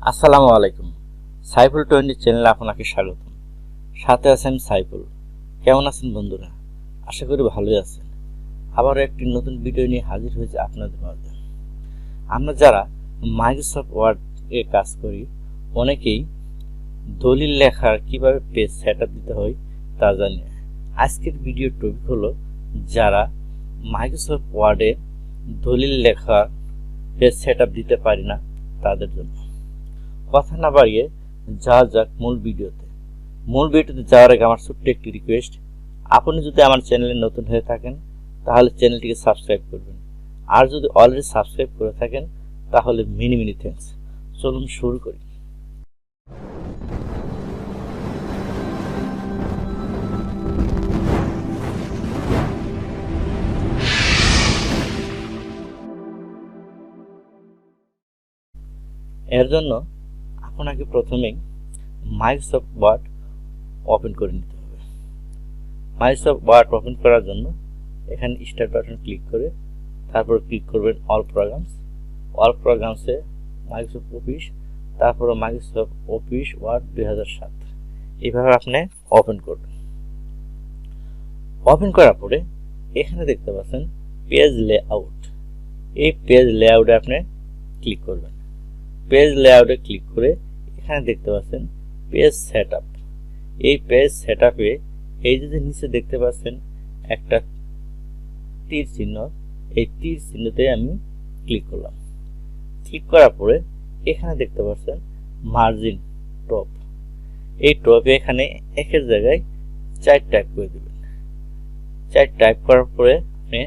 আসসালামু আলাইকুম। সাইফুল 20 চ্যানেলে আপনাকে স্বাগতম। সাথে আছেন সাইফুল। কেমন আছেন বন্ধুরা? আশা করি ভালোই আছেন। আবারও একটি নতুন ভিডিও নিয়ে হাজির হয়েছে আপনাদের মাঝে। আমরা যারা মাইক্রোসফট ওয়ার্ড এ কাজ করি, অনেকেই দলিল লেখার কিভাবে পেজ সেটআপ দিতে হয় তা জানি। আজকের ভিডিওর টপিক হলো যারা মাইক্রোসফট ওয়ার্ডে দলিল লেখার পেজ সেটআপ দিতে পারি না তাদের জন্য। কথা না বাড়িয়ে যাওয়া যাক মূল ভিডিওতে যাওয়ার আগে আমার ছোট্ট একটি রিকোয়েস্ট, আপনি যদি আমার চ্যানেলে নতুন হয়ে থাকেন তাহলে চ্যানেলটিকে সাবস্ক্রাইব করবেন, আর যদি অলরেডি সাবস্ক্রাইব করে থাকেন তাহলে মিনি থ্যাঙ্কস। চলুন শুরু করি। এর জন্য আপনাকে প্রথমেই মাইক্রোসফট ওয়ার্ড ওপেন করে নিতে হবে। মাইক্রোসফট ওয়ার্ড ওপেন করার জন্য এখানে স্টার্ট বাটন ক্লিক করে তারপর ক্লিক করবেন অল প্রোগ্রামসে মাইক্রোসফট অফিস, তারপর মাইক্রোসফট অফিস ওয়ার্ড 2007 এইভাবে আপনি ওপেন করবেন। ওপেন করার পরে এখানে দেখতে পাচ্ছেন পেজ লেআউট। এই পেজ লেআউটে আপনি ক্লিক করবেন। পেজ লেআউটে ক্লিক করে এখানে দেখতে পাচ্ছেন পেজ সেটআপ। এই পেজ সেটআপে এই যে নিচে দেখতে পাচ্ছেন একটা তীর চিহ্ন, এই তীর চিহ্নতে আমি ক্লিক করলাম। ক্লিক করার পরে এখানে দেখতে পাচ্ছেন মার্জিন টপ। এই টপে এখানে একের জায়গায় 4 টাইপ করে দেবেন। 4 টাইপ করার পরে আপনি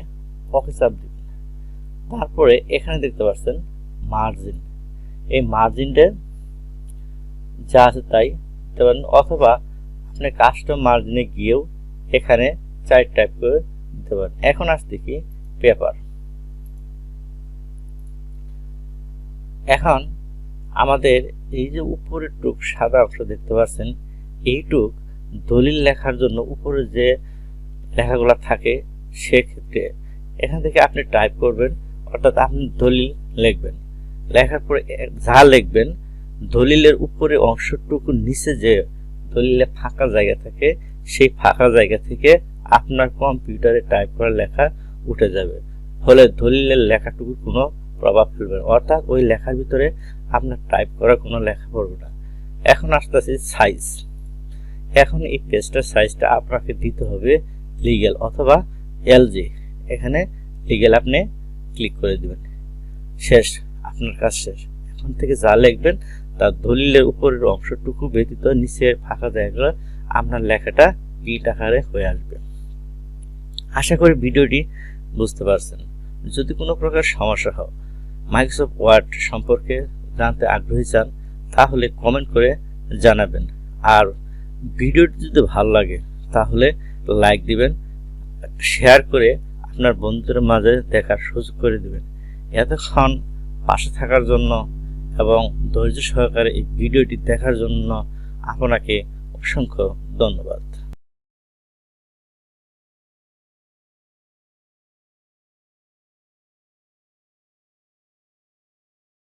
ওকে চাপ দিবেন। তারপরে এখানে দেখতে পাচ্ছেন মার্জিন। এই মার্জিনটা যা আছে তাই দিতে পারেন, অথবা আপনি কাস্টম মার্জিনে গিয়েও এখানে 4 টাইপ করে দিতে পারেন। এখন আসছে কি পেপার। এখন আমাদের এই যে উপরের টুক সাদা অংশ দেখতে পাচ্ছেন, এইটুক দলিল লেখার জন্য উপরে যে লেখাগুলো থাকে সেক্ষেত্রে এখান থেকে আপনি টাইপ করবেন, অর্থাৎ আপনি দলিল লিখবেন। লেখার পরে যা লিখবেন দলিলের উপরে অংশটুকু নিচে যে দলিলে ফাঁকা জায়গা থাকে সেই ফাঁকা জায়গা থেকে আপনার কম্পিউটারে টাইপ করা লেখা উঠে যাবে, ফলে দলিলের লেখাটুকু কোনো প্রভাব ফেলবে না, অর্থাৎ ওই লেখার ভিতরে আপনার টাইপ করা কোনো লেখা পড়বে না। এখন আসতেছে সাইজ। এখন এই পেজটার সাইজটা আপনাকে দিতে হবে লিগ্যাল অথবা এলজি। এখানে লিগ্যাল আপনি ক্লিক করে দিবেন। শেষ, আপনার কাজ শেষ। এখন থেকে যা লিখবেন তার দলিলের উপরের অংশটুকু ব্যতীত নিচের ফাঁকা জায়গাগুলো আপনার লেখাটা গিট আকারে হয়ে আসবে। আশা করি ভিডিওটি বুঝতে পারছেন। যদি কোনো প্রকার সমস্যা হয়, মাইক্রোসফট ওয়ার্ড সম্পর্কে জানতে আগ্রহী চান, তাহলে কমেন্ট করে জানাবেন। আর ভিডিওটি যদি ভালো লাগে তাহলে লাইক দিবেন, শেয়ার করে আপনার বন্ধুদের মাঝে দেখার সুযোগ করে দিবেন। এতক্ষণ পাশে থাকার জন্য এবং ধৈর্য সহকারে এই ভিডিওটি দেখার জন্য আপনাকে অসংখ্য ধন্যবাদ।